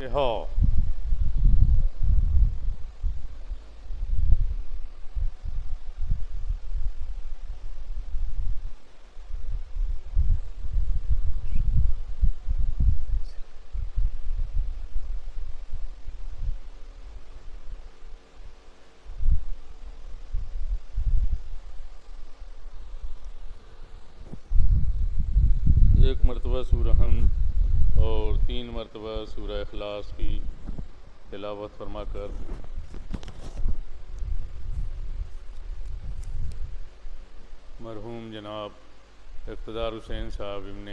فاتحہ۔ ایک مرتبہ سورہ حمد اور 3 مرتبہ سورہ اخلاص کی تلاوت فرما کر مرحوم جناب اقتدار حسین صاحب ابن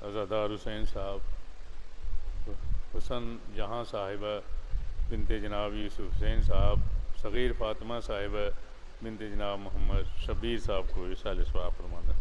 عزادار حسین صاحب حسن جہاں صاحبہ بنت جناب یوسف حسین صاحب صغیر فاطمہ صاحبہ بنت جناب محمد شبیر صاحب کو اصال ثواب فرمانا۔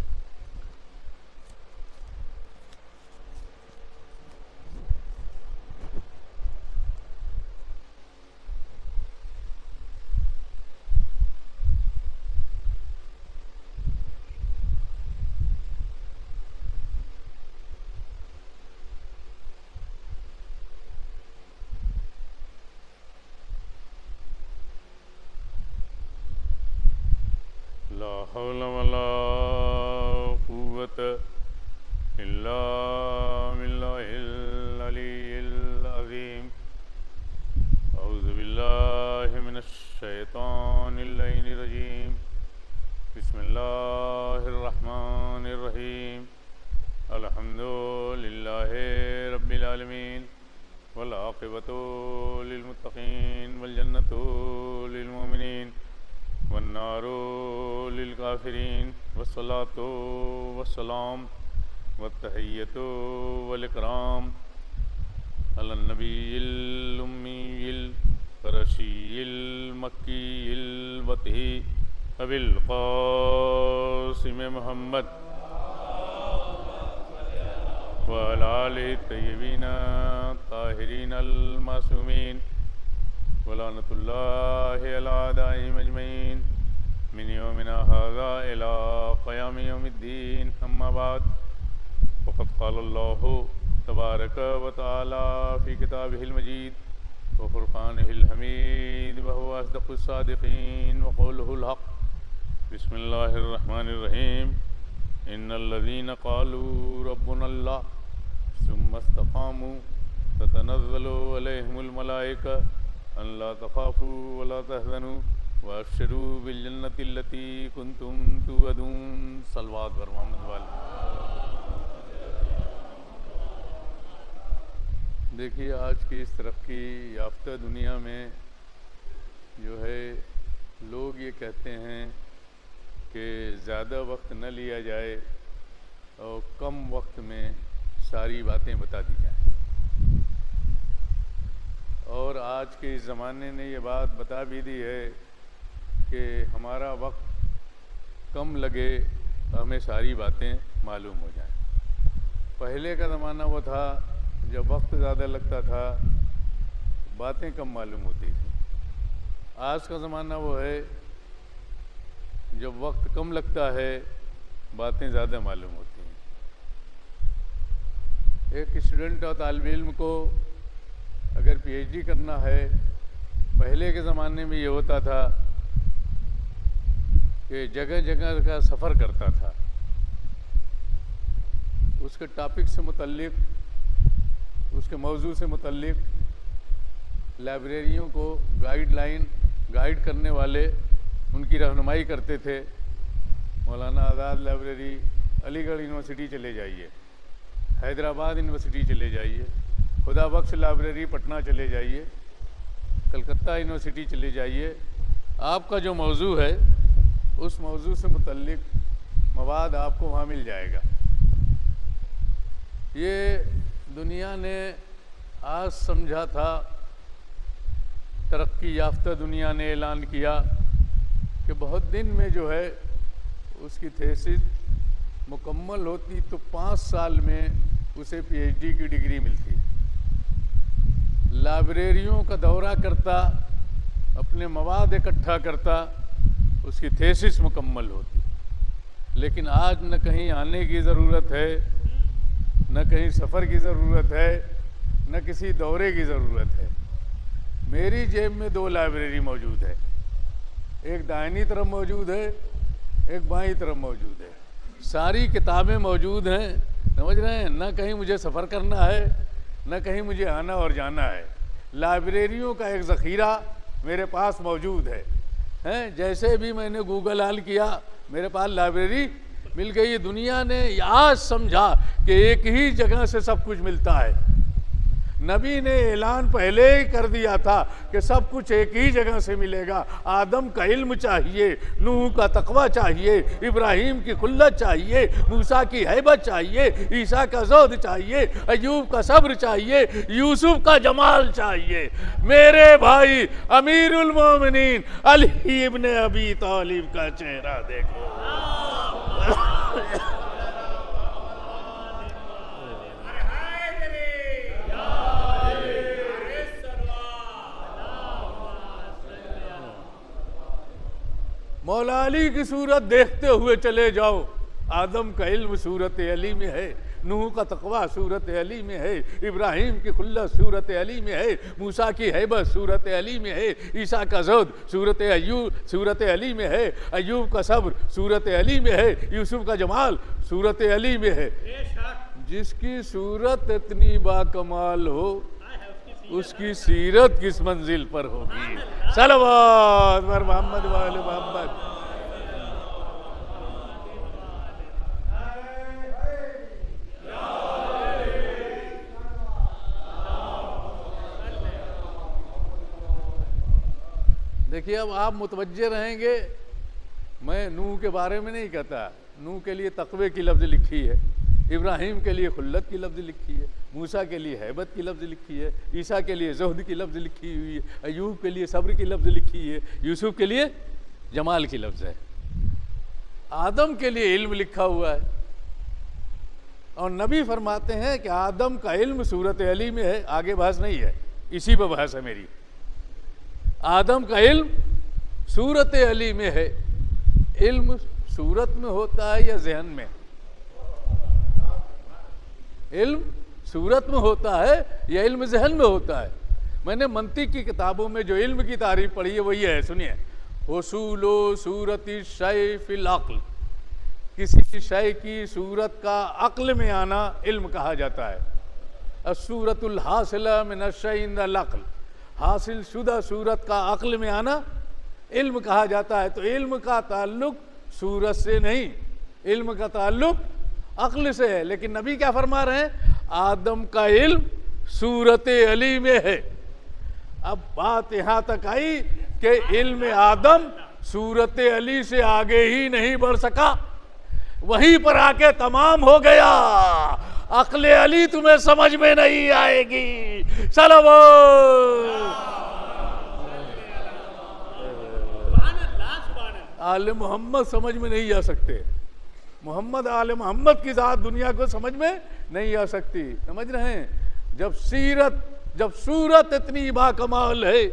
لا حول ولا قوة إلا بالله العلي العظيم۔ أعوذ بالله من الشيطان اللعين الرجيم۔ بسم الله الرحمن الرحيم۔ الحمد لله رب العالمين والعاقبة للمتقين والجنة للمؤمنين والنار للكافرين والصلاة والسلام والتحية والإكرام على النبي الأمي القرشي المكي الوطهي أبي القاسم محمد وعلى آله الطيبين الطاهرين المعصومين ولعنة الله على أعدائهم أجمعين من يومنا هذا إلى قيام يوم الدين، أما بعد وقد قال الله تبارك وتعالى في كتابه المجيد وفرقانه الحميد وهو أصدق الصادقين وقوله الحق۔ بسم الله الرحمن الرحيم۔ إن الذين قالوا ربنا الله ثم استقاموا تتنزل عليهم الملائكة أن لا تخافوا ولا تحزنوا وأبشروا بالجنة التي كنتم توعدون۔ صلوات بر محمد والے۔ دیکھیے آج کی اس ترقی یافتہ دنیا میں جو ہے لوگ یہ کہتے ہیں کہ زیادہ وقت نہ لیا جائے اور کم وقت میں ساری باتیں بتا دی جائیں، اور آج کے اس زمانے نے یہ بات بتا بھی دی ہے کہ ہمارا وقت کم لگے تو ہمیں ساری باتیں معلوم ہو جائیں۔ پہلے کا زمانہ وہ تھا جب وقت زیادہ لگتا تھا باتیں کم معلوم ہوتی تھیں۔ آج کا زمانہ وہ ہے جب وقت کم لگتا ہے باتیں زیادہ معلوم ہوتی ہیں۔ ایک اسٹوڈنٹ اور طالب علم کو اگر پی ایچ ڈی کرنا ہے، پہلے کے زمانے میں یہ ہوتا تھا کہ جگہ جگہ کا سفر کرتا تھا، اس کے ٹاپک سے متعلق، اس کے موضوع سے متعلق لائبریریوں کو گائیڈ کرنے والے ان کی رہنمائی کرتے تھے۔ مولانا آزاد لائبریری علی گڑھ یونیورسٹی چلے جائیے، حیدرآباد یونیورسٹی چلے جائیے، خدا بخش لائبریری پٹنہ چلے جائیے، کلکتہ یونیورسٹی چلے جائیے، آپ کا جو موضوع ہے اس موضوع سے متعلق مواد آپ کو وہاں مل جائے گا۔ یہ دنیا نے آج سمجھا تھا، ترقی یافتہ دنیا نے اعلان کیا کہ بہت دن میں جو ہے اس کی تھیسس مکمل ہوتی تو 5 سال میں اسے پی ایچ ڈی کی ڈگری ملتی۔ لائبریریوں کا دورہ کرتا، اپنے مواد اکٹھا کرتا، اس کی تھیسس مکمل ہوتی۔ لیکن آج نہ کہیں آنے کی ضرورت ہے، نہ کہیں سفر کی ضرورت ہے، نہ کسی دورے کی ضرورت ہے۔ میری جیب میں 2 لائبریری موجود ہے، ایک دائنی طرف موجود ہے، ایک بائیں طرف موجود ہے، ساری کتابیں موجود ہیں، سمجھ رہے ہیں؟ نہ کہیں مجھے سفر کرنا ہے، نہ کہیں مجھے آنا اور جانا ہے۔ لائبریریوں کا ایک ذخیرہ میرے پاس موجود ہے، جیسے بھی میں نے گوگل حل کیا میرے پاس لائبریری مل گئی۔ دنیا نے آج سمجھا کہ ایک ہی جگہ سے سب کچھ ملتا ہے۔ نبی نے اعلان پہلے ہی کر دیا تھا کہ سب کچھ ایک ہی جگہ سے ملے گا۔ آدم کا علم چاہیے، نوح کا تقوی چاہیے، ابراہیم کی خلت چاہیے، موسیٰ کی ہیبت چاہیے، عیسیٰ کا زہد چاہیے، ایوب کا صبر چاہیے، یوسف کا جمال چاہیے۔ میرے بھائی امیر المومنین علی ابن ابی طالب کا چہرہ دیکھو۔ مولا علی کی صورت دیکھتے ہوئے چلے جاؤ۔ آدم کا علم صورت علی میں ہے، نوح کا تقوی صورت علی میں ہے، ابراہیم کی خلت صورت علی میں ہے، موسیٰ کی ہیبت صورت علی میں ہے، عیسیٰ کا زہد صورت علی میں ہے، ایوب کا صبر صورت علی میں ہے، یوسف کا جمال صورت علی میں ہے۔ جس کی صورت اتنی باکمال ہو اس کی سیرت کس منزل پر ہوگی؟ صلوات بر محمد و آل محمد۔ دیکھیے اب آپ متوجہ رہیں گے، میں نوح کے بارے میں نہیں کہتا، نوح کے لیے تقوی کی لفظ لکھی ہے، ابراہیم کے لیے خلت کی لفظ لکھی ہے، موسیٰ کے لیے ہیبت کی لفظ لکھی ہے، عیسیٰ کے لیے زہد کی لفظ لکھی ہوئی ہے، ایوب کے لیے صبر کی لفظ لکھی ہے، یوسف کے لیے جمال کی لفظ ہے، آدم کے لیے علم لکھا ہوا ہے۔ اور نبی فرماتے ہیں کہ آدم کا علم صورت علی میں ہے، آگے بحث نہیں ہے، اسی پہ بحث ہے میری۔ آدم کا علم صورت علی میں ہے۔ علم صورت میں ہوتا ہے یا ذہن میں؟ علم صورت میں ہوتا ہے یا علم ذہن میں ہوتا ہے؟ میں نے منطق کی کتابوں میں جو علم کی تعریف پڑھی ہے وہ یہ ہے، سنیے، حصول و صورت الشیء فی العقل، کسی شے کی صورت کا عقل میں آنا علم کہا جاتا ہے۔ الصورت الحاصلہ من الشیء عند العقل، حاصل شدہ صورت کا عقل میں آنا علم کہا جاتا ہے۔ تو علم کا تعلق صورت سے نہیں، علم کا تعلق عقل سے ہے۔ لیکن نبی کیا فرما رہے ہیں؟ آدم کا علم صورت علی میں ہے۔ اب بات یہاں تک آئی کہ علم آدم صورت علی سے آگے ہی نہیں بڑھ سکا، وہیں پر آ کے تمام ہو گیا۔ عقل علی تمہیں سمجھ میں نہیں آئے گی۔ آل محمد سمجھ میں نہیں آ سکتے، محمد آل محمد کی ذات دنیا کو سمجھ میں نہیں آ سکتی، سمجھ رہے ہیں؟ جب صورت اتنی باکمال ہے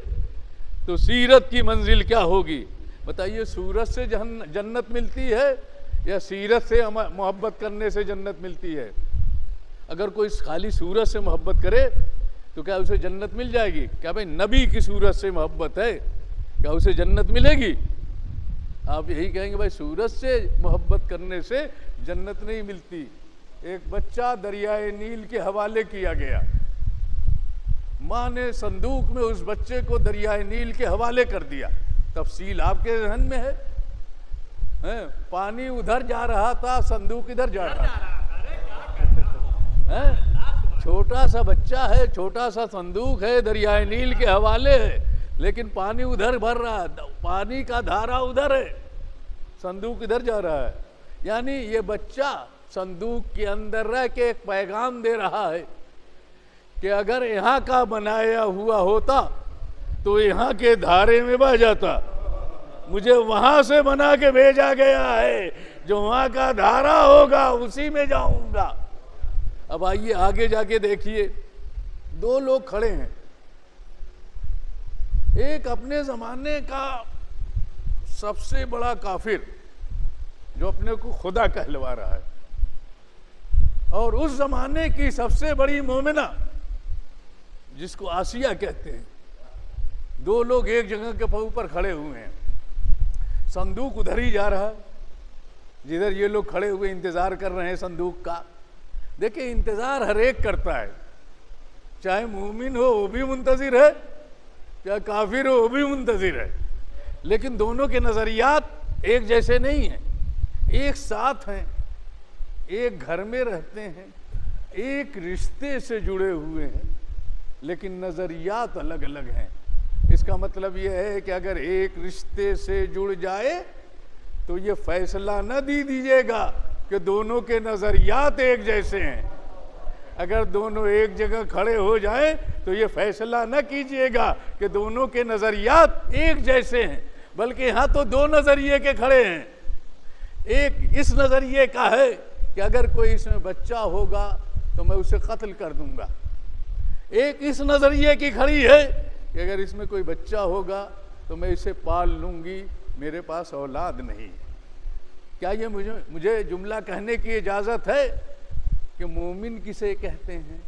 تو سیرت کی منزل کیا ہوگی؟ بتائیے، صورت سے جنت ملتی ہے یا سیرت سے محبت کرنے سے جنت ملتی ہے؟ اگر کوئی خالی صورت سے محبت کرے تو کیا اسے جنت مل جائے گی؟ کیا بھائی نبی کی صورت سے محبت ہے، کیا اسے جنت ملے گی؟ آپ یہی کہیں گے بھائی صورت سے محبت کرنے سے جنت نہیں ملتی۔ ایک بچہ دریائے نیل کے حوالے کیا گیا، ماں نے صندوق میں اس بچے کو دریائے نیل کے حوالے کر دیا۔ تفصیل آپ کے ذہن میں ہے، پانی ادھر جا رہا تھا، صندوق ادھر جا رہا تھا، چھوٹا سا بچہ ہے، چھوٹا سا صندوق ہے، دریائے نیل کے حوالے ہے، لیکن پانی ادھر بھر رہا ہے، پانی کا دھارا ادھر ہے، صندوق ادھر جا رہا ہے۔ یعنی یہ بچہ صندوق کے اندر رہ کے ایک پیغام دے رہا ہے کہ اگر یہاں کا بنایا ہوا ہوتا تو یہاں کے دھارے میں بہہ جاتا، مجھے وہاں سے بنا کے بھیجا گیا ہے، جو وہاں کا دھارا ہوگا اسی میں جاؤں گا۔ اب آئیے آگے جا کے دیکھیے، 2 لوگ کھڑے ہیں، ایک اپنے زمانے کا سب سے بڑا کافر جو اپنے کو خدا کہلوا رہا ہے، اور اس زمانے کی سب سے بڑی مومنہ جس کو آسیہ کہتے ہیں، دو لوگ ایک جگہ کے اوپر کھڑے ہوئے ہیں، صندوق ادھر ہی جا رہا جدھر یہ لوگ کھڑے ہوئے انتظار کر رہے ہیں صندوق کا۔ دیکھیں انتظار ہر ایک کرتا ہے، چاہے مومن ہو وہ بھی منتظر ہے، چاہے کافر ہو وہ بھی منتظر ہے، لیکن دونوں کے نظریات ایک جیسے نہیں ہیں، ایک ساتھ ہیں، ایک گھر میں رہتے ہیں، ایک رشتے سے جڑے ہوئے ہیں، لیکن نظریات الگ الگ ہیں۔ اس کا مطلب یہ ہے کہ اگر ایک رشتے سے جڑ جائے تو یہ فیصلہ نہ دیجیے گا کہ دونوں کے نظریات ایک جیسے ہیں۔ اگر دونوں ایک جگہ کھڑے ہو جائیں تو یہ فیصلہ نہ کیجیے گا کہ دونوں کے نظریات ایک جیسے ہیں، بلکہ یہاں تو دو نظریے کے کھڑے ہیں۔ ایک اس نظریے کا ہے کہ اگر کوئی اس میں بچہ ہوگا تو میں اسے قتل کر دوں گا، ایک اس نظریے کی کھڑی ہے کہ اگر اس میں کوئی بچہ ہوگا تو میں اسے پال لوں گی، میرے پاس اولاد نہیں۔ کیا یہ مجھے جملہ کہنے کی اجازت ہے کہ مومن کسے کہتے ہیں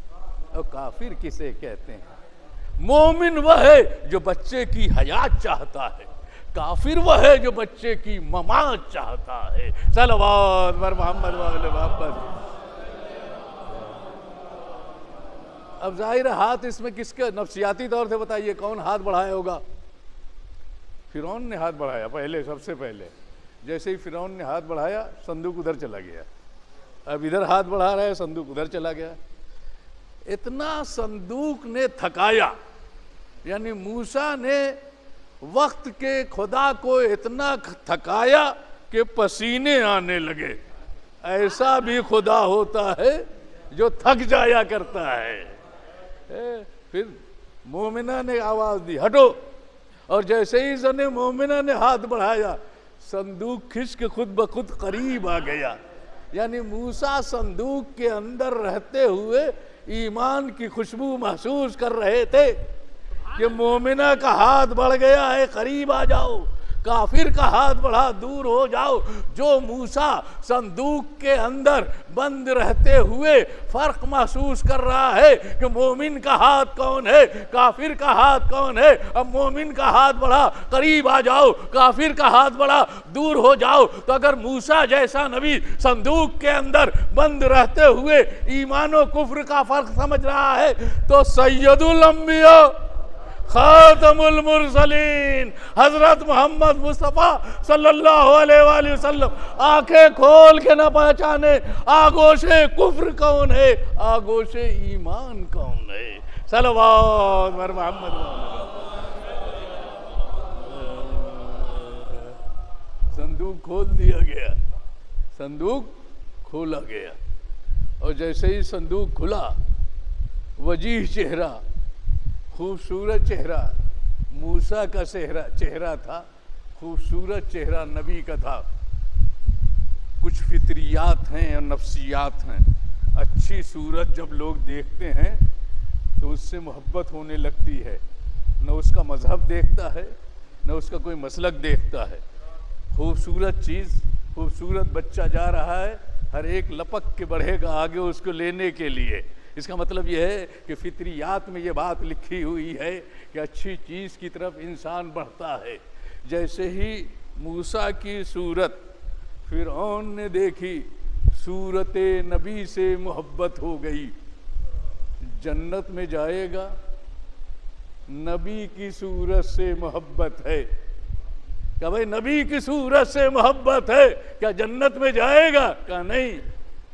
اور کافر کسے کہتے ہیں؟ مومن وہ ہے جو بچے کی حیات چاہتا ہے، کافر وہ ہے جو بچے کی ممات چاہتا ہے۔ صلوات بر محمد و آل محمد۔ اب ظاہر ہاتھ اس میں کس کا نفسیاتی طور سے بتائیے کون ہاتھ بڑھایا ہوگا؟ فرعون نے ہاتھ بڑھایا پہلے، سب سے پہلے۔ جیسے ہی فرعون نے ہاتھ بڑھایا صندوق ادھر چلا گیا، اب ادھر ہاتھ بڑھا رہا ہے صندوق ادھر چلا گیا۔ اتنا صندوق نے تھکایا، یعنی موسیٰ نے وقت کے خدا کو اتنا تھکایا کہ پسینے آنے لگے۔ ایسا بھی خدا ہوتا ہے جو تھک جایا کرتا ہے۔ پھر مومنہ نے آواز دی ہٹو، اور جیسے ہی زن مومنہ نے ہاتھ بڑھایا صندوق کھنچ کے خود بخود قریب آ گیا۔ یعنی موسیٰ صندوق کے اندر رہتے ہوئے ایمان کی خوشبو محسوس کر رہے تھے کہ مومنہ کا ہاتھ بڑھ گیا ہے، قریب آ جاؤ، کافر کا ہاتھ بڑھا دور ہو جاؤ۔ جو موسیٰ صندوق کے اندر بند رہتے ہوئے فرق محسوس کر رہا ہے کہ مومن کا ہاتھ کون ہے، کافر کا ہاتھ کون ہے، اب مومن کا ہاتھ بڑھا قریب آ جاؤ، کافر کا ہاتھ بڑھا دور ہو جاؤ، تو اگر موسیٰ جیسا نبی صندوق کے اندر بند رہتے ہوئے ایمان و کفر کا فرق سمجھ رہا ہے تو سید الانبیاء خاتم المرسلین حضرت محمد مصطفیٰ صلی اللہ علیہ وآلہ وسلم آنکھیں کھول کے نہ پہچانے آگوش کفر کون ہے، آگوش ایمان کون ہے۔ صلوات بر محمد۔ صندوق کھول دیا گیا، صندوق کھولا گیا، اور جیسے ہی صندوق کھلا وجیح چہرہ، خوبصورت چہرہ موسیٰ کا چہرہ تھا، خوبصورت چہرہ نبی کا تھا۔ کچھ فطریات ہیں اور نفسیات ہیں۔ اچھی صورت جب لوگ دیکھتے ہیں تو اس سے محبت ہونے لگتی ہے، نہ اس کا مذہب دیکھتا ہے نہ اس کا کوئی مسلک دیکھتا ہے۔ خوبصورت چیز، خوبصورت بچہ جا رہا ہے، ہر ایک لپک کے بڑھے گا آگے اس کو لینے کے لیے۔ اس کا مطلب یہ ہے کہ فطریات میں یہ بات لکھی ہوئی ہے کہ اچھی چیز کی طرف انسان بڑھتا ہے۔ جیسے ہی موسیٰ کی صورت فرعون نے دیکھی، صورت نبی سے محبت ہو گئی۔ جنت میں جائے گا، نبی کی صورت سے محبت ہے۔ کہ بھائی نبی کی صورت سے محبت ہے، کیا جنت میں جائے گا؟ کہا نہیں۔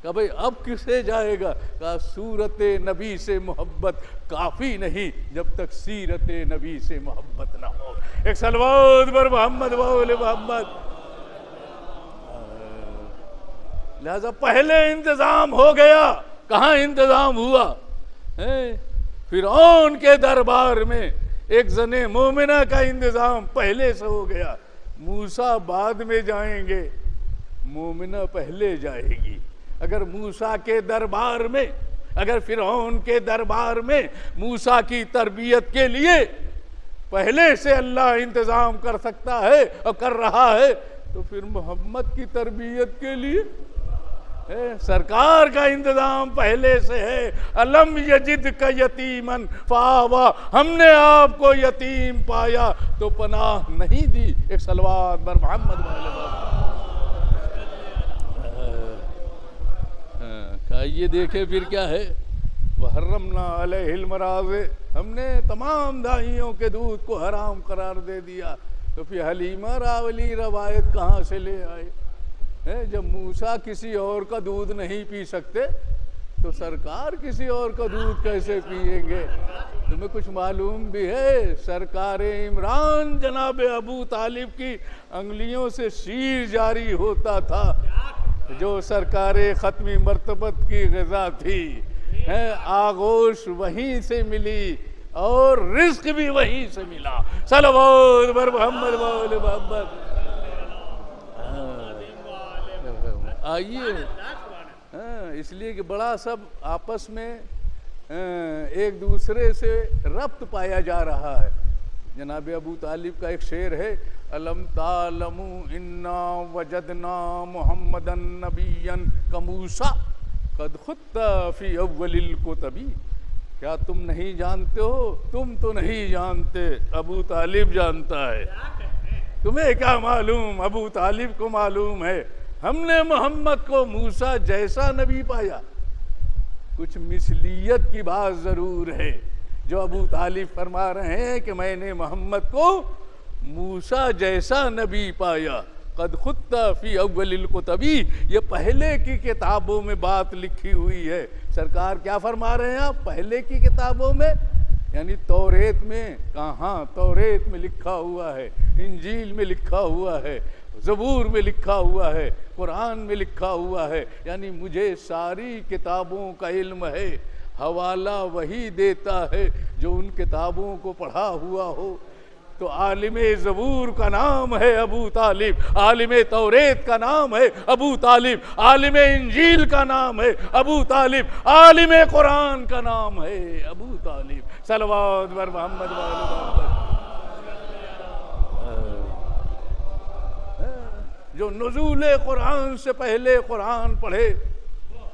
کہ بھئی اب کس سے جائے گا؟ کہا صورت نبی سے محبت کافی نہیں جب تک سیرت نبی سے محبت نہ ہو۔ ایک صلوات بر محمد و آل محمد۔ لہذا پہلے انتظام ہو گیا۔ کہاں انتظام ہوا؟ فرعون کے دربار میں ایک زن مومنہ کا انتظام پہلے سے ہو گیا۔ موسیٰ بعد میں جائیں گے، مومنہ پہلے جائے گی۔ اگر موسیٰ کے دربار میں، اگر فرعون کے دربار میں موسیٰ کی تربیت کے لیے پہلے سے اللہ انتظام کر سکتا ہے اور کر رہا ہے، تو پھر محمد کی تربیت کے لیے سرکار کا انتظام پہلے سے ہے. الم یجد کا یتیمن فآوا, ہم نے آپ کو یتیم پایا تو پناہ نہیں دی. ایک صلوات بر محمد یہ دیکھیں پھر کیا ہے. وحرمنا علیہ المراضع, ہم نے تمام دائیوں کے دودھ کو حرام قرار دے دیا. تو پھر حلیمہ راولی روایت کہاں سے لے آئے؟ جب موسیٰ کسی اور کا دودھ نہیں پی سکتے تو سرکار کسی اور کا دودھ کیسے پیئیں گے؟ تمہیں کچھ معلوم بھی ہے سرکار عمران جناب ابو طالب کی انگلیوں سے شیر جاری ہوتا تھا جو سرکار ختمی مرتبت کی غذا تھی. آغوش وہیں سے ملی اور رزق بھی وہیں سے ملا. صلوات بر محمد وآل محمد. آئیے, اس لیے کہ بڑا سب آپس میں ایک دوسرے سے ربط پایا جا رہا ہے. جناب ابو طالب کا ایک شعر ہے, الم تعلموا انا وجدنا محمدا نبیا کموسیٰ قد خط فی اول الکتب. کیا تم نہیں جانتے ہو؟ تم تو نہیں جانتے, ابو طالب جانتا ہے. تمہیں کیا معلوم؟ ابو طالب کو معلوم ہے. ہم نے محمد کو موسیٰ جیسا نبی پایا. کچھ مثلیت کی بات ضرور ہے جو ابو طالب فرما رہے ہیں کہ میں نے محمد کو موسیٰ جیسا نبی پایا. قد خط فی اول الکتب, یہ پہلے کی کتابوں میں بات لکھی ہوئی ہے. سرکار کیا فرما رہے ہیں آپ؟ پہلے کی کتابوں میں یعنی توریت میں. کہاں؟ توریت میں لکھا ہوا ہے, انجیل میں لکھا ہوا ہے, زبور میں لکھا ہوا ہے, قرآن میں لکھا ہوا ہے. یعنی مجھے ساری کتابوں کا علم ہے. حوالہ وہی دیتا ہے جو ان کتابوں کو پڑھا ہوا ہو. تو عالم زبور کا نام ہے ابو طالب, عالم توریت کا نام ہے ابو طالب, عالم انجیل کا نام ہے ابو طالب, عالم قرآن کا نام ہے ابو طالب. صلوات بر محمد وآل محمد. جو نزول قرآن سے پہلے قرآن پڑھے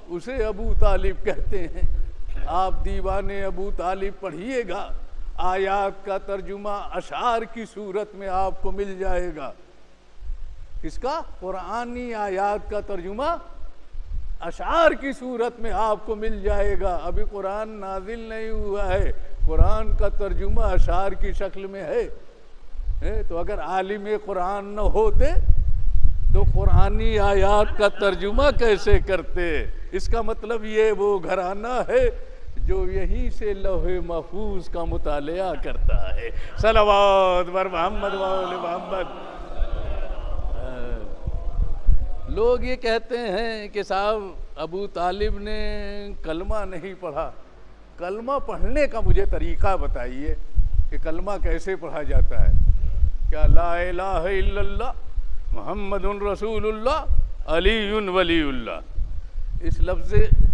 اسے ابو طالب کہتے ہیں. آپ دیوان ابو طالب پڑھیے گا, آیات کا ترجمہ اشعار کی صورت میں آپ کو مل جائے گا. کس کا؟ قرآنی آیات کا ترجمہ اشعار کی صورت میں آپ کو مل جائے گا. ابھی قرآن نازل نہیں ہوا ہے, قرآن کا ترجمہ اشعار کی شکل میں ہے. تو اگر عالم قرآن نہ ہوتے تو قرآنی آیات کا ترجمہ کیسے کرتے؟ اس کا مطلب یہ وہ گھرانہ ہے جو یہیں سے لوح محفوظ کا مطالعہ کرتا ہے. صلوات بر محمد وآل محمد. لوگ یہ کہتے ہیں کہ صاحب ابو طالب نے کلمہ نہیں پڑھا. کلمہ پڑھنے کا مجھے طریقہ بتائیے کہ کلمہ کیسے پڑھا جاتا ہے. کیا لا الہ الا اللہ محمد رسول اللہ علی ولی اللہ, اس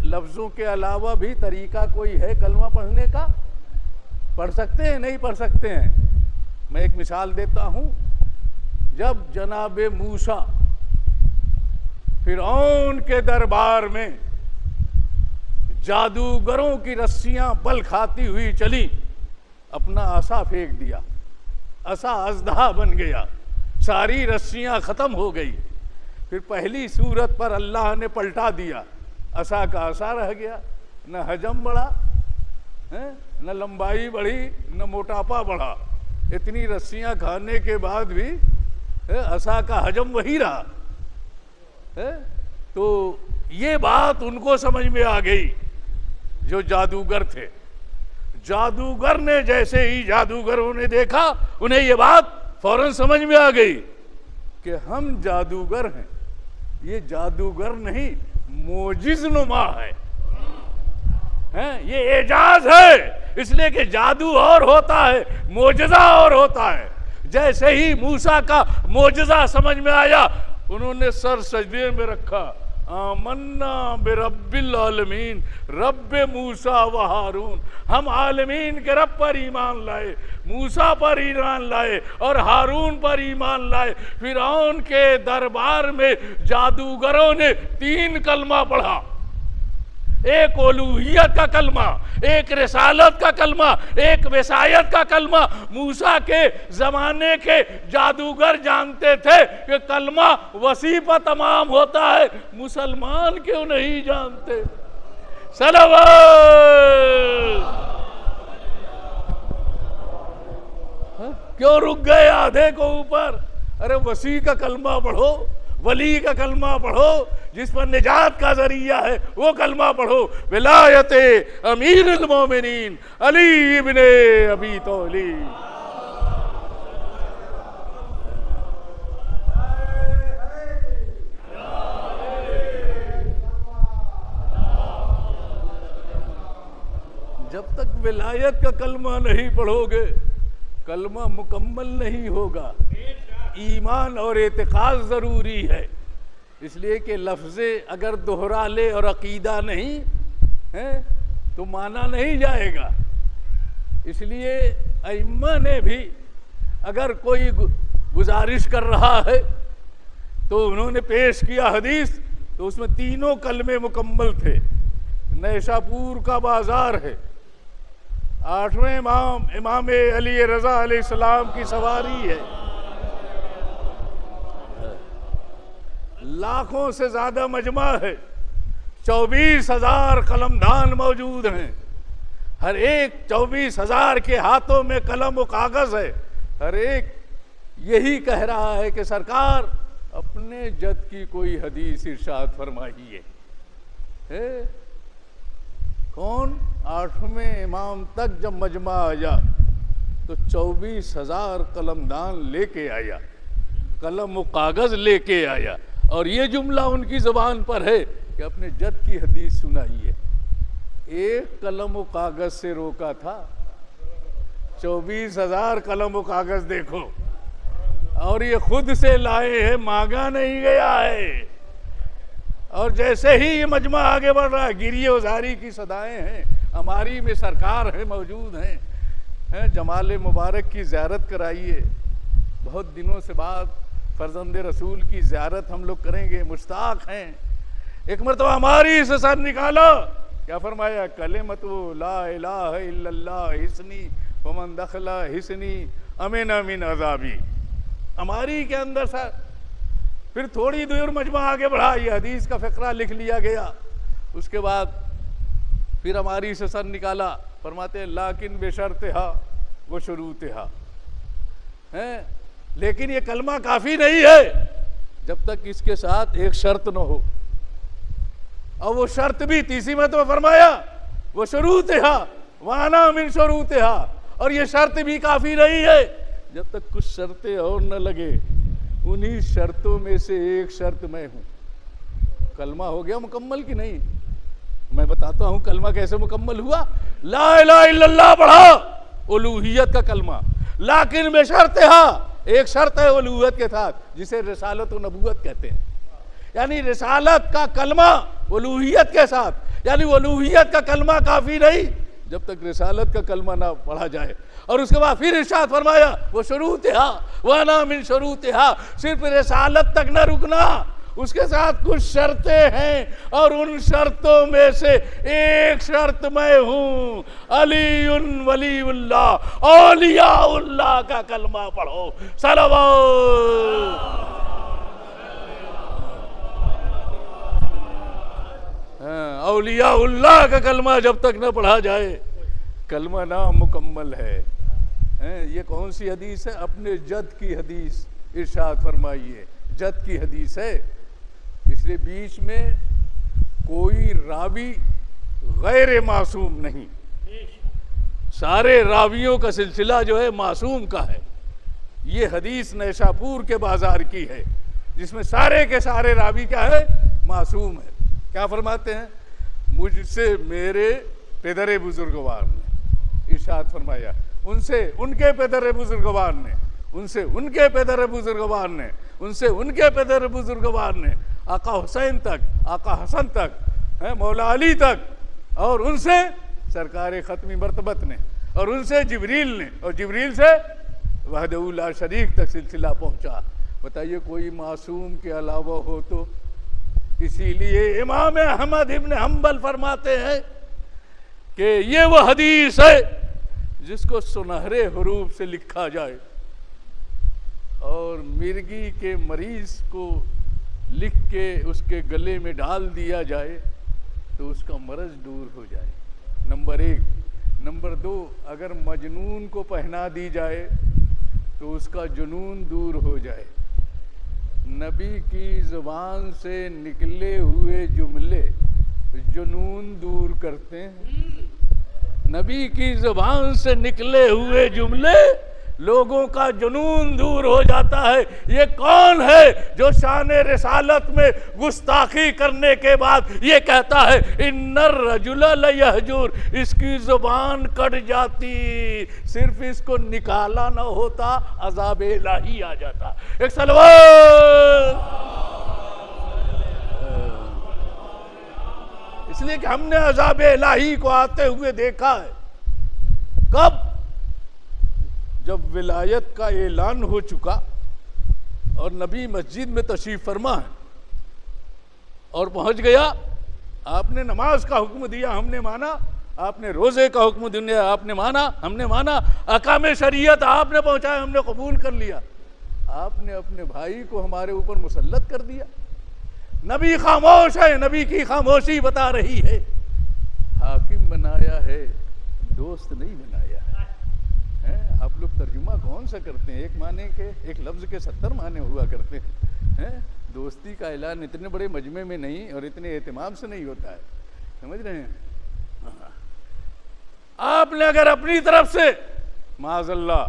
لفظوں کے علاوہ بھی طریقہ کوئی ہے کلمہ پڑھنے کا؟ پڑھ سکتے ہیں؟ نہیں پڑھ سکتے ہیں. میں ایک مثال دیتا ہوں. جب جناب موسیٰ فرعون کے دربار میں جادوگروں کی رسیاں بل کھاتی ہوئی چلی, اپنا عصا پھینک دیا, عصا اژدہا بن گیا, ساری رسیاں ختم ہو گئی. پھر پہلی صورت پر اللہ نے پلٹا دیا, عصا کا عصا رہ گیا. نہ حجم بڑھا, نہ لمبائی بڑھی, نہ موٹاپا بڑھا. اتنی رسیاں کھانے کے بعد بھی عصا کا حجم وہی رہا. تو یہ بات ان کو سمجھ میں آ گئی جو جادوگر تھے. جادوگر نے جیسے ہی جادوگروں نے دیکھا, انہیں یہ بات فوراً سمجھ میں آ گئی کہ ہم جادوگر ہیں. یہ جادوگر نہیں, معجز نما ہے. یہ اعجاز ہے, اس لیے کہ جادو اور ہوتا ہے, معجزہ اور ہوتا ہے. جیسے ہی موسیٰ کا معجزہ سمجھ میں آیا, انہوں نے سر سجدے میں رکھا, آمنا برب العالمین رب موسیٰ و ہارون، ہم عالمین کے رب پر ایمان لائے، موسیٰ پر ایمان لائے اور ہارون پر ایمان لائے۔ فرعون کے دربار میں جادوگروں نے 3 کلمہ پڑھا، ایک الوہیت کا کلمہ، ایک رسالت کا کلمہ، ایک وصایت کا کلمہ۔ موسیٰ کے زمانے کے جادوگر جانتے تھے کہ کلمہ وسیع پر تمام ہوتا ہے، مسلمان کیوں نہیں جانتے؟ صلوات! کیوں رک گئے آدھے کو اوپر؟ ارے وسیع کا کلمہ پڑھو، ولی کا کلمہ پڑھو، جس پر نجات کا ذریعہ ہے وہ کلمہ پڑھو۔ ولایت امیر المومنین علی ابن ابی طالب۔ جب تک ولایت کا کلمہ نہیں پڑھو گے کلمہ مکمل نہیں ہوگا۔ ایمان اور اعتقاد ضروری ہے، اس لیے کہ لفظ اگر دہرا لے اور عقیدہ نہیں ہے تو مانا نہیں جائے گا۔ اس لیے ائمہ نے بھی اگر کوئی گزارش کر رہا ہے تو انہوں نے پیش کیا حدیث تو اس میں 3 کلمے مکمل تھے۔ نیشاپور کا بازار ہے، 8ویں امام علی رضا علیہ السلام کی سواری ہے، لاکھوں سے زیادہ مجمع ہے، 24,000 قلمدان موجود ہیں، ہر ایک 24,000 کے ہاتھوں میں قلم و کاغذ ہے، ہر ایک یہی کہہ رہا ہے کہ سرکار اپنے جد کی کوئی حدیث ارشاد فرمائیے۔ کون؟ 8ویں امام تک جب مجمع آیا تو 24,000 قلمدان لے کے آیا، قلم و کاغذ لے کے آیا، اور یہ جملہ ان کی زبان پر ہے کہ اپنے جد کی حدیث سنائیے۔ ایک قلم و کاغذ سے روکا تھا، 24,000 قلم و کاغذ دیکھو، اور یہ خود سے لائے ہیں، مانگا نہیں گیا ہے۔ اور جیسے ہی یہ مجمع آگے بڑھ رہا ہے، گریہ و زاری کی صدائیں ہیں، ہماری میں سرکار ہیں، موجود ہیں، جمال مبارک کی زیارت کرائیے۔ بہت دنوں سے بعد فرزند رسول کی زیارت ہم لوگ کریں گے، مشتاق ہیں۔ ایک مرتبہ ہماری سے سر نکالا، کیا فرمایا؟ کلمۃ لا الہ الا اللہ حسنی ومن دخل حسنی امن من عذابی۔ ہماری کے اندر سر، پھر تھوڑی دور مجمع آگے بڑھا، یہ حدیث کا فقرہ لکھ لیا گیا۔ اس کے بعد پھر ہماری سے سر نکالا، فرماتے ہیں لیکن بشرطہا و شروطہا، لیکن یہ کلمہ کافی نہیں ہے جب تک اس کے ساتھ ایک شرط نہ ہو، اور وہ شرط بھی تیسری مرتبہ فرمایا وہ شروطہا وانا من شروطہا، اور یہ شرط بھی کافی نہیں ہے جب تک کچھ شرطیں اور نہ لگے۔ انہی شرطوں میں سے ایک شرط میں ہوں۔ کلمہ ہو گیا مکمل کہ نہیں؟ میں بتاتا ہوں کلمہ کیسے مکمل ہوا۔ لا الہ الا اللہ پڑھا، الوہیت کا کلمہ، لیکن بشرطہا، ایک شرط ہے الوہیت کے ساتھ، جسے رسالت و نبوت کہتے ہیں، یعنی رسالت کا کلمہ الوہیت کے ساتھ، یعنی الوہیت کا کلمہ کافی نہیں جب تک رسالت کا کلمہ نہ پڑھا جائے۔ اور اس کے بعد پھر ارشاد فرمایا وہ شروطہا وانا من شروطہا، صرف رسالت تک نہ رکنا، اس کے ساتھ کچھ شرطیں ہیں، اور ان شرطوں میں سے ایک شرط میں ہوں، علی ولی اللہ، اولیاء اللہ کا کلمہ پڑھو۔ صلوات! اولیاء اللہ کا کلمہ جب تک نہ پڑھا جائے کلمہ نامکمل ہے۔ یہ کون سی حدیث ہے؟ اپنے جد کی حدیث ارشاد فرمائیے، جد کی حدیث ہے۔ اس لیے بیچ میں کوئی راوی غیر معصوم نہیں، سارے راویوں کا سلسلہ جو ہے معصوم کا ہے۔ یہ حدیث نیشاپور کے بازار کی ہے، جس میں سارے کے سارے راوی کیا ہے؟ معصوم ہے۔ کیا فرماتے ہیں؟ مجھ سے میرے پدر بزرگوار نے ارشاد فرمایا، ان سے ان کے پدر بزرگوار نے، ان سے ان کے پدر بزرگوار نے، ان سے ان کے پدر بزرگوار نے، آقا حسین تک، آقا حسن تک، مولا علی تک، اور ان سے سرکار ختمی مرتبت نے، اور ان سے جبریل نے، اور جبریل سے وحدہ لا شریک تک سلسلہ پہنچا۔ بتائیے کوئی معصوم کے علاوہ ہو تو؟ اسی لیے امام احمد ابن حنبل فرماتے ہیں کہ یہ وہ حدیث ہے جس کو سنہرے حروف سے لکھا جائے اور مرگی کے مریض کو لکھ کے اس کے گلے میں ڈال دیا جائے تو اس کا مرض دور ہو جائے، نمبر 1۔ نمبر 2، اگر مجنون کو پہنا دی جائے تو اس کا جنون دور ہو جائے۔ نبی کی زبان سے نکلے ہوئے جملے جنون دور کرتے ہیں، نبی کی زبان سے نکلے ہوئے جملے لوگوں کا جنون دور ہو جاتا ہے۔ یہ کون ہے جو شان رسالت میں گستاخی کرنے کے بعد یہ کہتا ہے ان الرجل لیہجر، اس کی زبان کٹ جاتی، صرف اس کو نکالا نہ ہوتا عذاب الہی آ جاتا۔ ایک صلوات، اس لیے کہ ہم نے عذاب الہی کو آتے ہوئے دیکھا ہے۔ کب؟ جب ولایت کا اعلان ہو چکا اور نبی مسجد میں تشریف فرما ہے اور پہنچ گیا، آپ نے نماز کا حکم دیا، ہم نے مانا، آپ نے روزے کا حکم دیا، آپ نے مانا، ہم نے مانا، احکام شریعت آپ نے پہنچایا، ہم نے قبول کر لیا، آپ نے اپنے بھائی کو ہمارے اوپر مسلط کر دیا۔ نبی خاموش ہے، نبی کی خاموشی بتا رہی ہے حاکم بنایا ہے، دوست نہیں بنایا ہے۔ آپ لوگ ترجمہ کون سا کرتے ہیں؟ ایک معنی کے، ایک لفظ کے 70 معنی ہوا کرتے ہیں۔ دوستی کا اعلان اتنے بڑے مجمع میں نہیں اور اتنے اہتمام سے نہیں ہوتا ہے، سمجھ رہے ہیں؟ آپ نے اگر اپنی طرف سے معاذ اللہ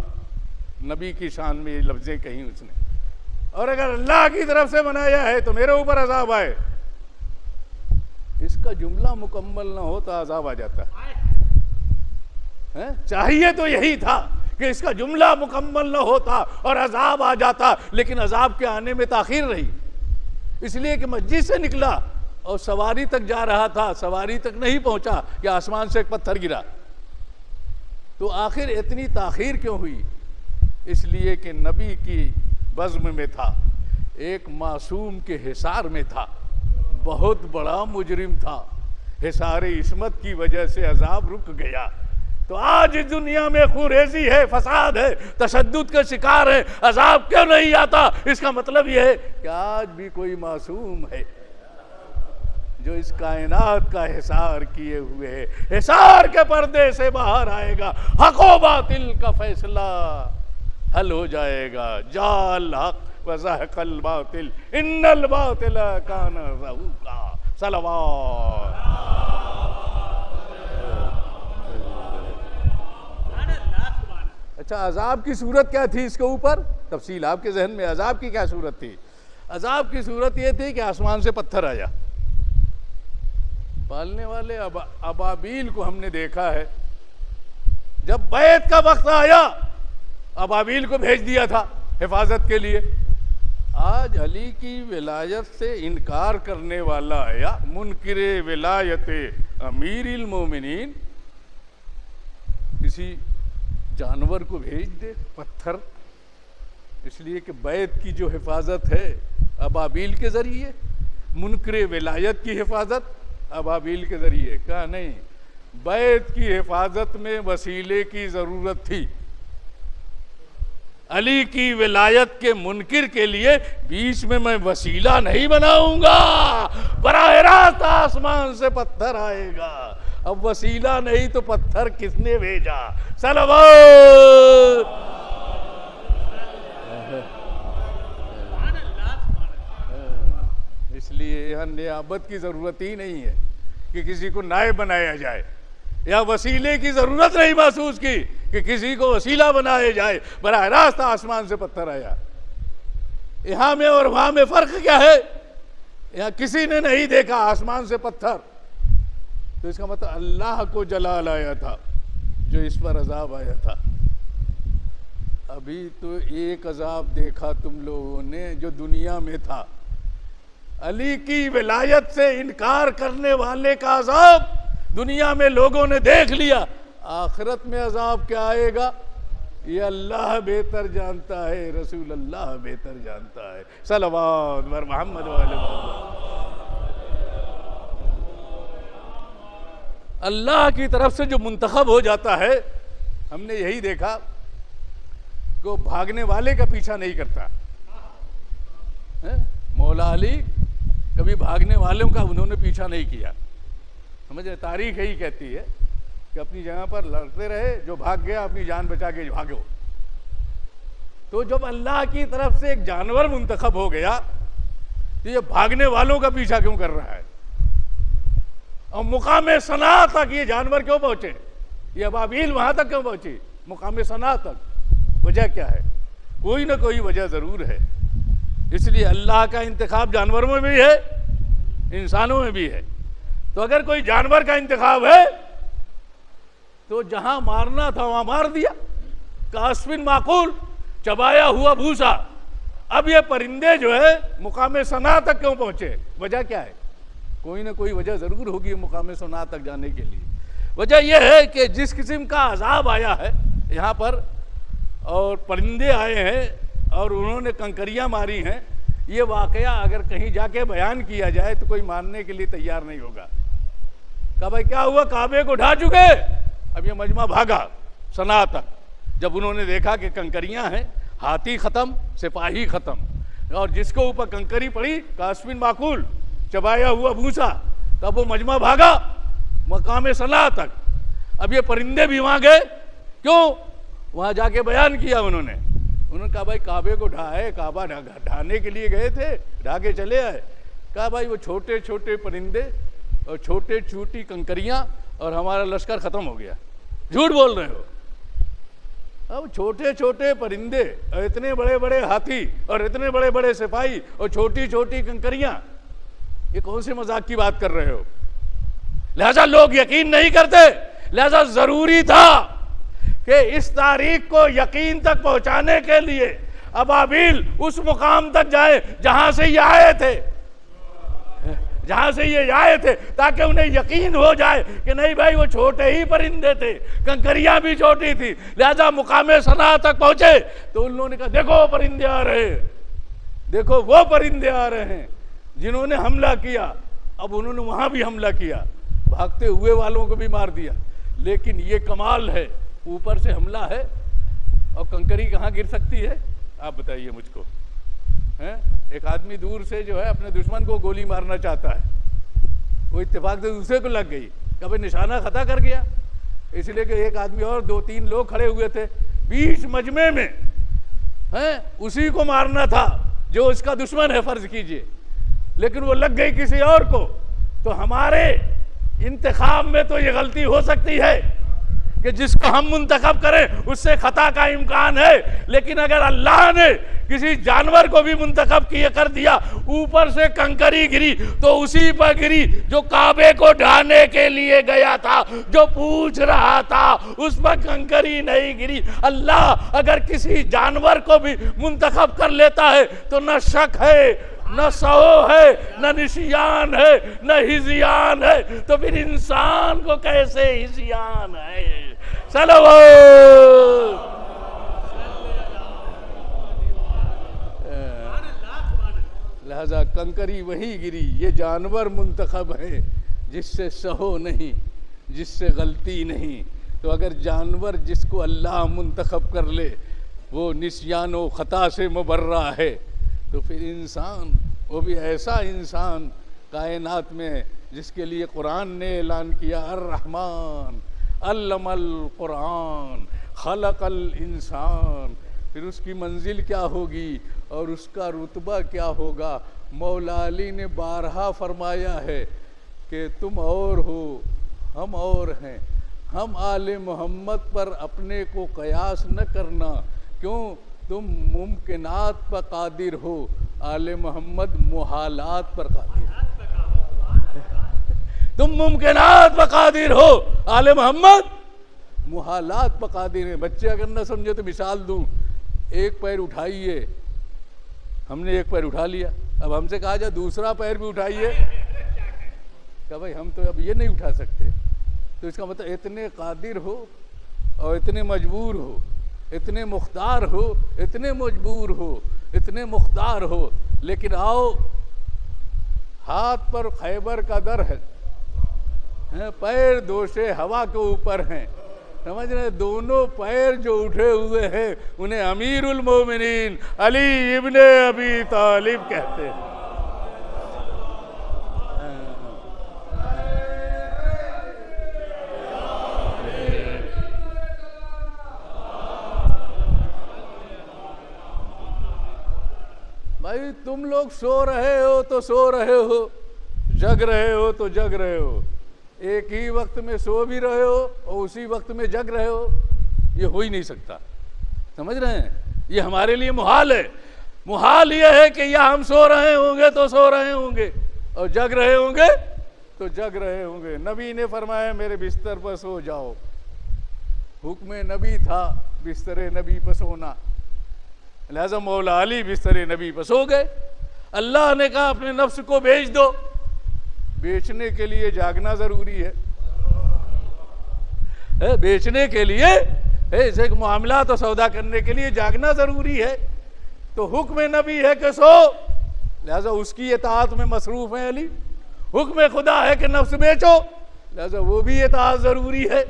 نبی کی شان میں یہ لفظیں کہیں اس نے، اور اگر اللہ کی طرف سے بنایا ہے تو میرے اوپر عذاب آئے، اس کا جملہ مکمل نہ ہوتا عذاب آ جاتا ہے۔ چاہیے تو یہی تھا کہ اس کا جملہ مکمل نہ ہوتا اور عذاب آ جاتا، لیکن عذاب کے آنے میں تاخیر رہی، اس لیے کہ مسجد سے نکلا اور سواری تک جا رہا تھا، سواری تک نہیں پہنچا کہ آسمان سے ایک پتھر گرا۔ تو آخر اتنی تاخیر کیوں ہوئی؟ اس لیے کہ نبی کی بزم میں تھا، ایک معصوم کے حصار میں تھا، بہت بڑا مجرم تھا، حصار عصمت کی وجہ سے عذاب رک گیا۔ تو آج اس دنیا میں خوریزی ہے، فساد ہے، تشدد کے شکار ہے، عذاب کیوں نہیں آتا؟ اس کا مطلب یہ ہے کہ آج بھی کوئی معصوم ہے جو اس کائنات کا حصار کیے ہوئے ہے، حصار کے پردے سے باہر آئے گا، حق و باطل کا فیصلہ حل ہو جائے گا۔ جاء الحق وزهق الباطل ان الباطل کان زہوقا۔ صلوات۔ اچھا، عذاب کی صورت کیا تھی اس کے اوپر؟ تفصیل آپ کے ذہن میں، عذاب کی کیا صورت تھی؟ عذاب کی صورت یہ تھی کہ آسمان سے پتھر آیا۔ پالنے والے ابابیل کو ہم نے دیکھا ہے، جب بیعت کا وقت آیا ابابیل کو بھیج دیا تھا حفاظت کے لیے۔ آج علی کی ولایت سے انکار کرنے والا یا منکر ولایت امیر المومنین کسی جانور کو بھیج دے، پتھر، اس لیے کہ بیعت کی جو حفاظت ہے ابابیل کے ذریعے، منکر ولایت کی حفاظت ابابیل کے ذریعے، کہا نہیں، بیعت کی حفاظت میں وسیلے کی ضرورت تھی۔ علی کی ولایت کے منکر کے لیے بیچ میں وسیلہ نہیں بناؤں گا، براہ راست آسمان سے پتھر آئے گا۔ اب وسیلہ نہیں تو پتھر کس نے بھیجا؟ صلوات۔ اس لیے یہاں نیابت کی ضرورت ہی نہیں ہے کہ کسی کو نائب بنایا جائے، یا وسیلے کی ضرورت نہیں محسوس کی کہ کسی کو وسیلہ بنایا جائے، براہ راست آسمان سے پتھر آیا۔ یہاں میں اور وہاں میں فرق کیا ہے؟ یہاں کسی نے نہیں دیکھا آسمان سے پتھر، تو اس کا مطلب اللہ کو جلال آیا تھا جو اس پر عذاب آیا تھا۔ ابھی تو ایک عذاب دیکھا تم لوگوں نے جو دنیا میں تھا، علی کی ولایت سے انکار کرنے والے کا عذاب دنیا میں لوگوں نے دیکھ لیا، آخرت میں عذاب کیا آئے گا یہ اللہ بہتر جانتا ہے، رسول اللہ بہتر جانتا ہے۔ صلوات بر محمد و آل محمد۔ اللہ کی طرف سے جو منتخب ہو جاتا ہے، ہم نے یہی دیکھا کہ وہ بھاگنے والے کا پیچھا نہیں کرتا۔ مولا علی کبھی بھاگنے والوں کا انہوں نے پیچھا نہیں کیا، سمجھے؟ تاریخ یہی کہتی ہے کہ اپنی جگہ پر لڑتے رہے، جو بھاگ گیا اپنی جان بچا کے بھاگو۔ تو جب اللہ کی طرف سے ایک جانور منتخب ہو گیا تو یہ بھاگنے والوں کا پیچھا کیوں کر رہا ہے؟ اور مقام ثنا تک یہ جانور کیوں پہنچے؟ یہ ابابیل وہاں تک کیوں پہنچی؟ مقام ثنا تک وجہ کیا ہے؟ کوئی نہ کوئی وجہ ضرور ہے۔ اس لیے اللہ کا انتخاب جانوروں میں بھی ہے، انسانوں میں بھی ہے۔ تو اگر کوئی جانور کا انتخاب ہے تو جہاں مارنا تھا وہاں مار دیا، کاسفن معقول، چبایا ہوا بھوسا۔ اب یہ پرندے جو ہے مقام ثنا تک کیوں پہنچے؟ وجہ کیا ہے؟ کوئی نہ کوئی وجہ ضرور ہوگی مقام ثنا تک جانے کے لیے۔ وجہ یہ ہے کہ جس قسم کا عذاب آیا ہے یہاں پر، اور پرندے آئے ہیں اور انہوں نے کنکریاں ماری ہیں، یہ واقعہ اگر کہیں جا کے بیان کیا جائے تو کوئی ماننے کے لیے تیار نہیں ہوگا۔ کہا بھائی کیا ہوا؟ کعبے کو ڈھا چکے۔ اب یہ مجمع بھاگا ثنا تک، جب انہوں نے دیکھا کہ کنکریاں ہیں، ہاتھی ختم، سپاہی ختم، اور جس کو اوپر کنکری پڑی کاسفن معقول، چبایا ہوا بھوسا، تب وہ مجمع بھاگا مقام ثنا تک۔ اب یہ پرندے بھی وہاں گئے، کیوں؟ وہاں جا کے بیان کیا انہوں نے کہا بھائی کعبے کو ڈھائے، کعبہ ڈھانے کے لیے گئے تھے، ڈھا کے چلے آئے۔ کہا بھائی وہ چھوٹے چھوٹے پرندے اور چھوٹے چھوٹی کنکریاں اور ہمارا لشکر ختم ہو گیا۔ جھوٹ بول رہے ہو۔ اب چھوٹے چھوٹے پرندے اور اتنے بڑے بڑے ہاتھی اور اتنے بڑے بڑے سپاہی اور چھوٹی چھوٹی کنکریاں، یہ کون سے مذاق کی بات کر رہے ہو؟ لہذا لوگ یقین نہیں کرتے، لہذا ضروری تھا کہ اس تاریخ کو یقین تک پہنچانے کے لیے ابابیل اس مقام تک جائے جہاں سے یہ آئے تھے، تاکہ انہیں یقین ہو جائے کہ نہیں بھائی وہ چھوٹے ہی پرندے تھے، کنکریاں بھی چھوٹی تھی۔ لہذا مقام ثنا تک پہنچے تو انہوں نے کہا دیکھو پرندے آ رہے ہیں، دیکھو وہ پرندے آ رہے ہیں جنہوں نے حملہ کیا۔ اب انہوں نے وہاں بھی حملہ کیا، بھاگتے ہوئے والوں کو بھی مار دیا۔ لیکن یہ کمال ہے، اوپر سے حملہ ہے اور کنکری کہاں گر سکتی ہے؟ آپ بتائیے مجھ کو۔ ایک آدمی دور سے جو ہے اپنے دشمن کو گولی مارنا چاہتا ہے، وہ اتفاق سے دوسرے کو لگ گئی، کبھی نشانہ خطا کر گیا، اس لیے کہ ایک آدمی اور 2-3 لوگ کھڑے ہوئے تھے بیچ مجمع میں، اسی کو مارنا تھا جو اس کا دشمن ہے فرض کیجئے، لیکن وہ لگ گئی کسی اور کو۔ تو ہمارے انتخاب میں تو یہ غلطی ہو سکتی ہے کہ جس کو ہم منتخب کریں اس سے خطا کا امکان ہے، لیکن اگر اللہ نے کسی جانور کو بھی منتخب کر دیا، اوپر سے کنکری گری تو اسی پر گری جو کعبے کو ڈھانے کے لیے گیا تھا، جو پوچھ رہا تھا، اس پر کنکری نہیں گری۔ اللہ اگر کسی جانور کو بھی منتخب کر لیتا ہے تو نہ شک ہے، نہ سہو ہے، نہ نسیان ہے، نہ ہزیان ہے، تو پھر انسان کو کیسے ہزیان ہے؟ لہذا کنکری وہی گری، یہ جانور منتخب ہے جس سے سہو نہیں، جس سے غلطی نہیں۔ تو اگر جانور جس کو اللہ منتخب کر لے وہ نسیان و خطا سے مبرہ ہے، تو پھر انسان، وہ بھی ایسا انسان کائنات میں جس کے لیے قرآن نے اعلان کیا الرحمن علم القرآن خلق الانسان، پھر اس کی منزل کیا ہوگی اور اس کا رتبہ کیا ہوگا؟ مولا علی نے بارہا فرمایا ہے کہ تم اور ہو، ہم اور ہیں، ہم آل محمد پر اپنے کو قیاس نہ کرنا، کیوں؟ تم ممکنات پر قادر ہو، آل محمد محالات پر قادر ہے۔ تم ممکنات پر قادر ہو، آل محمد محالات پر قادر ہیں۔ بچے اگر نہ سمجھے تو مثال دوں، ایک پیر اٹھائیے، ہم نے ایک پیر اٹھا لیا، اب ہم سے کہا جائے دوسرا پیر بھی اٹھائیے، کہ بھائی ہم تو اب یہ نہیں اٹھا سکتے، تو اس کا مطلب اتنے قادر ہو اور اتنے مجبور ہو، اتنے مختار ہو، اتنے مجبور ہو، اتنے مختار ہو، لیکن آؤ ہاتھ پر خیبر کا در ہے، پیر دوشے ہوا کے اوپر ہیں، سمجھ رہے؟ دونوں پیر جو اٹھے ہوئے ہیں انہیں امیر المومنین علی ابن ابی طالب کہتے ہیں۔ بھائی تم لوگ سو رہے ہو تو سو رہے ہو، جگ رہے ہو تو جگ رہے ہو، ایک ہی وقت میں سو بھی رہے ہو اور اسی وقت میں جگ رہے ہو، یہ ہو ہی نہیں سکتا، سمجھ رہے ہیں؟ یہ ہمارے لیے محال ہے۔ محال یہ ہے کہ یا ہم سو رہے ہوں گے تو سو رہے ہوں گے اور جگ رہے ہوں گے تو جگ رہے ہوں گے۔ نبی نے فرمایا میرے بستر پر سو جاؤ، حکم نبی تھا بستر نبی پر سونا، لہذا مولا علی بستر نبی پر سو گئے۔ اللہ نے کہا اپنے نفس کو بیچ دو، بیچنے کے لیے جاگنا ضروری ہے، بیچنے کے لیے ایسے معاملات و سودا کرنے کے لیے جاگنا ضروری ہے، تو حکم نبی ہے کہ سو، لہذا اس کی اطاعت میں مصروف ہیں علی۔ حکم خدا ہے کہ نفس بیچو، لہذا وہ بھی اطاعت ضروری ہے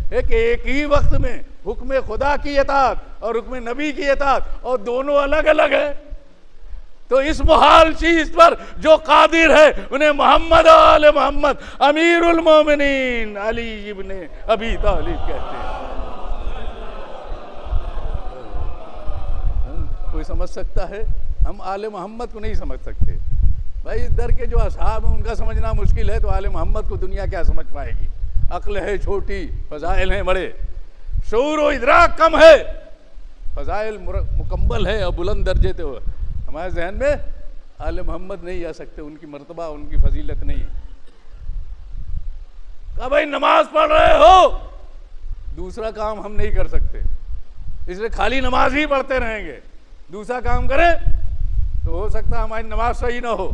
کہ ایک ہی وقت میں حکم خدا کی اطاعت اور حکم نبی کی اطاعت، اور دونوں الگ الگ ہیں۔ تو اس محال چیز پر جو قادر ہے انہیں محمد آل محمد امیر المومنین علی ابن ابی طالب کہتے ہیں۔ کوئی سمجھ سکتا ہے؟ ہم آل محمد کو نہیں سمجھ سکتے بھائی، اس در کے جو اصحاب ہیں ان کا سمجھنا مشکل ہے، تو آل محمد کو دنیا کیا سمجھ پائے گی؟ عقل ہے چھوٹی، فضائل ہیں بڑے، شعور و ادراک کم ہے، فضائل مکمل ہے اور بلند درجے تھے، ہمارے ذہن میں آل محمد نہیں آ سکتے، ان کی مرتبہ ان کی فضیلت نہیں۔ کہا بھائی نماز پڑھ رہے ہو، دوسرا کام ہم نہیں کر سکتے، اس لیے خالی نماز ہی پڑھتے رہیں گے، دوسرا کام کریں تو ہو سکتا ہے ہماری نماز صحیح نہ ہو۔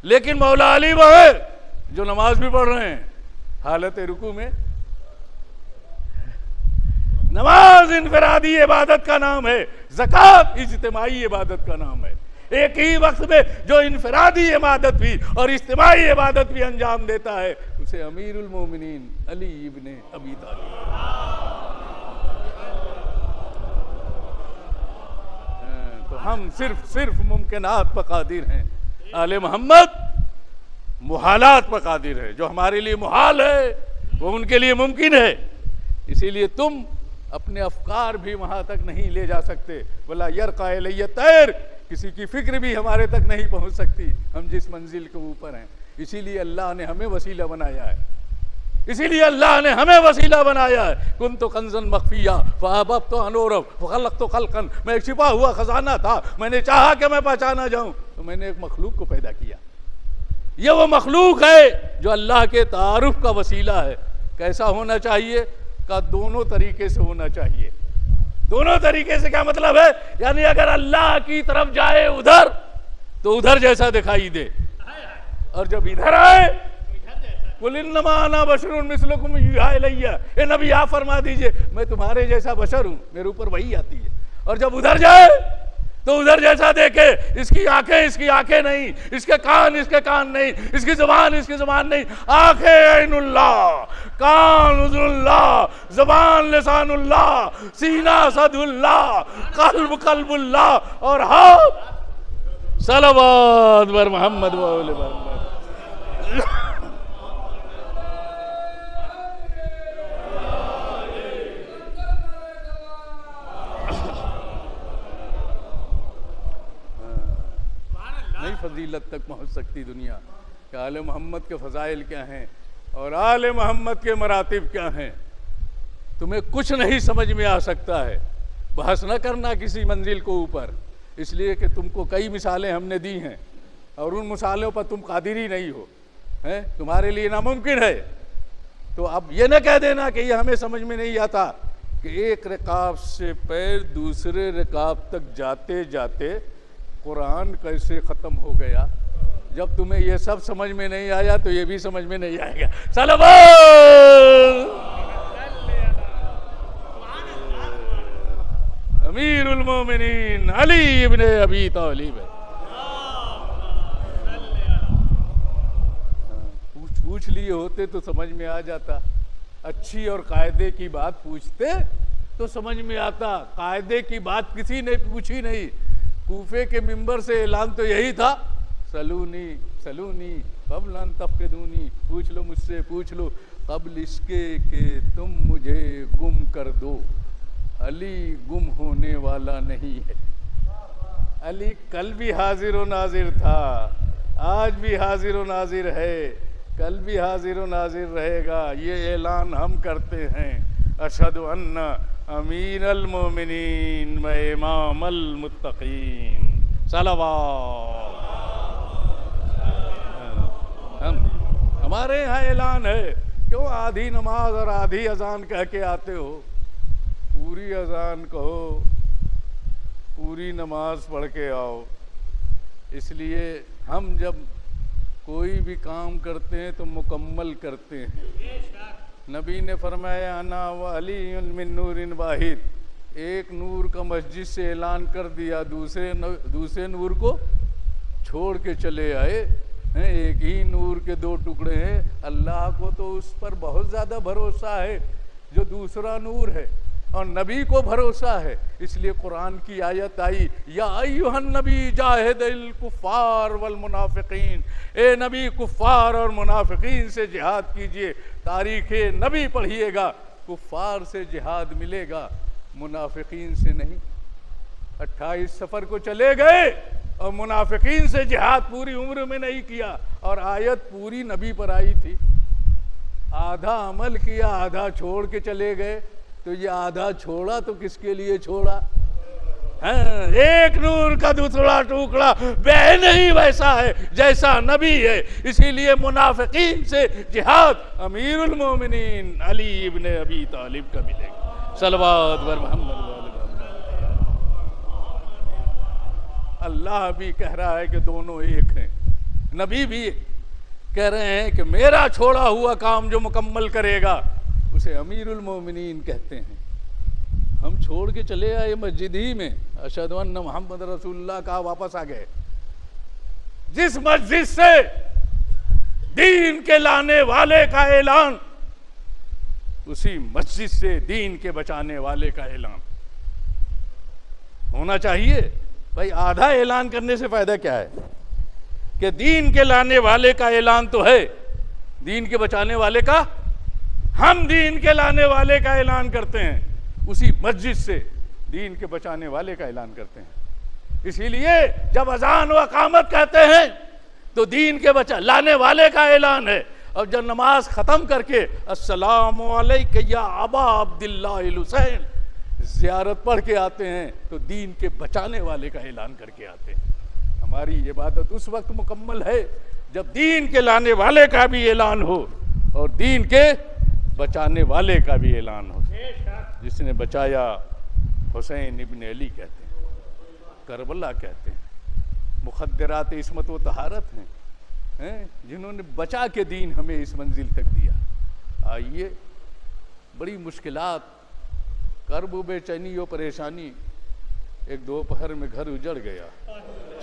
لیکن مولا علی وہ ہے جو نماز بھی پڑھ رہے ہیں حالت رکوع میں۔ نماز انفرادی عبادت کا نام ہے، زکوٰۃ اجتماعی عبادت کا نام ہے۔ ایک ہی وقت میں جو انفرادی عبادت بھی اور اجتماعی عبادت بھی انجام دیتا ہے اسے امیر المومنین علی ابن ابی طالب۔ تو ہم صرف ممکنات پر قادر ہیں، آل محمد محالات پر قادر ہے، جو ہمارے لیے محال ہے وہ ان کے لیے ممکن ہے۔ اسی لیے تم اپنے افکار بھی وہاں تک نہیں لے جا سکتے، ولا یرقی الی الطیر، کسی کی فکر بھی ہمارے تک نہیں پہنچ سکتی، ہم جس منزل کے اوپر ہیں۔ اسی لیے اللہ نے ہمیں وسیلہ بنایا ہے، اسی لیے اللہ نے ہمیں وسیلہ بنایا ہے۔ کنت کنزا مخفیہ فاحببت ان اعرف فخلقت خلقا، میں ایک چھپا ہوا خزانہ تھا، میں نے چاہا کہ میں پہچانا جاؤں تو میں نے ایک مخلوق کو پیدا کیا۔ یہ وہ مخلوق ہے جو اللہ کے تعارف کا وسیلہ ہے۔ کیسا ہونا چاہیے؟ کا دونوں طریقے سے ہونا چاہیے۔ دونوں طریقے سے کیا مطلب ہے؟ یعنی اگر اللہ کی طرف جائے ادھر تو ادھر جیسا دکھائی دے، اور جب ادھر آئے قُلْ إِنَّمَا أَنَا بَشَرٌ مِثْلُكُمْ يُوحَىٰ إِلَيَّ، اے نبی آپ فرما دیجئے میں تمہارے جیسا بشر ہوں، میرے اوپر وحی آتی ہے۔ اور جب ادھر جائے تو ادھر جیسا دیکھے، اس کی آنکھیں نہیں، اس کے کان نہیں، اس کی زبان نہیں، آنکھیں عین اللہ، کان اذن اللہ، زبان لسان اللہ، سینہ صدر اللہ، قلب اللہ، اور ہاتھ صلوات بر محمد و آل محمد۔ نہیں فضیلت تک پہنچ سکتی دنیا کہ آل محمد کے فضائل کیا ہیں اور آل محمد کے مراتب کیا ہیں۔ تمہیں کچھ نہیں سمجھ میں آ سکتا ہے، بحث نہ کرنا کسی منزل کو اوپر، اس لیے کہ تم کو کئی مثالیں ہم نے دی ہیں اور ان مثالوں پر تم قادر ہی نہیں ہو، تمہارے لیے ناممکن ہے۔ تو اب یہ نہ کہہ دینا کہ یہ ہمیں سمجھ میں نہیں آتا کہ ایک رکاب سے پیر دوسرے رکاب تک جاتے جاتے قرآن کیسے ختم ہو گیا؟ جب تمہیں یہ سب سمجھ میں نہیں آیا تو یہ بھی سمجھ میں نہیں آئے گا۔ صلوات امیر المومنین علی ابن ابی طالب۔ پوچھ لیے ہوتے تو سمجھ میں آ جاتا، اچھی اور قاعدے کی بات پوچھتے تو سمجھ میں آتا۔ قاعدے کی بات کسی نے پوچھی نہیں۔ کوفے کے منبر سے اعلان تو یہی تھا، سلونی سلونی قبل ان تفقدونی، پوچھ لو مجھ سے، پوچھ لو قبل اس کے کہ تم مجھے گم کر دو۔ علی گم ہونے والا نہیں ہے۔ علی کل بھی حاضر و ناظر تھا، آج بھی حاضر و ناظر ہے، کل بھی حاضر و ناظر رہے گا۔ یہ اعلان ہم کرتے ہیں، اشہد ان امیر المومنین و امام المتقین۔ صلوات۔ ہمارے یہاں اعلان ہے، کیوں آدھی نماز اور آدھی اذان کہہ کے آتے ہو؟ پوری اذان کہو، پوری نماز پڑھ کے آؤ۔ اس لیے ہم جب کوئی بھی کام کرتے ہیں تو مکمل کرتے ہیں۔ نبی نے فرمایا انا وعلی من نور واحد، ایک نور کا مسجد سے اعلان کر دیا، دوسرے نور کو چھوڑ کے چلے آئے۔ ایک ہی نور کے دو ٹکڑے ہیں۔ اللہ کو تو اس پر بہت زیادہ بھروسہ ہے جو دوسرا نور ہے، اور نبی کو بھروسہ ہے۔ اس لیے قرآن کی آیت آئی، یا ایھا النبی جاہد الکفار والمنافقین، اے نبی کفار اور منافقین سے جہاد کیجئے۔ تاریخ نبی پڑھیے گا، کفار سے جہاد ملے گا، منافقین سے نہیں۔ 28 سفر کو چلے گئے اور منافقین سے جہاد پوری عمر میں نہیں کیا، اور آیت پوری نبی پر آئی تھی۔ آدھا عمل کیا، آدھا چھوڑ کے چلے گئے، تو یہ آدھا چھوڑا تو کس کے لیے چھوڑا؟ ایک نور کا دوسرا ٹکڑا بے نہیں ویسا ہے جیسا نبی ہے۔ اسی لیے منافقین سے جہاد امیر المومنین علی ابن ابی طالب کا ملے گا۔ صلوات بر محمد۔ اللہ بھی کہہ رہا ہے کہ دونوں ایک ہیں، نبی بھی کہہ رہے ہیں کہ میرا چھوڑا ہوا کام جو مکمل کرے گا اسے امیر المومنین کہتے ہیں۔ ہم چھوڑ کے چلے آئے مسجد ہی میں، اشہد ان محمد رسول اللہ کہا، واپس آ گئے۔ جس مسجد سے دین کے لانے والے کا اعلان، اسی مسجد سے دین کے بچانے والے کا اعلان ہونا چاہیے۔ بھائی آدھا اعلان کرنے سے فائدہ کیا ہے؟ کہ دین کے لانے والے کا اعلان تو ہے، دین کے بچانے والے کا، ہم دین کے لانے والے کا اعلان کرتے ہیں، اسی مسجد سے دین کے بچانے والے کا اعلان کرتے ہیں۔ اسی لیے جب اذان و اقامت کہتے ہیں تو دین کے لانے والے کا اعلان ہے، اور جب نماز ختم کر کے السلام علیک یا ابا عبداللہ الحسین زیارت پڑھ کے آتے ہیں تو دین کے بچانے والے کا اعلان کر کے آتے ہیں۔ ہماری عبادت اس وقت مکمل ہے جب دین کے لانے والے کا بھی اعلان ہو اور دین کے بچانے والے کا بھی اعلان ہو۔ جس نے بچایا حسین ابن علی کہتے ہیں، کربلا کہتے ہیں، مخدرات عصمت و طہارت ہیں، جنہوں نے بچا کے دین ہمیں اس منزل تک دیا۔ آئیے، بڑی مشکلات، کرب و بے چینی و پریشانی، ایک دوپہر میں گھر اجڑ گیا،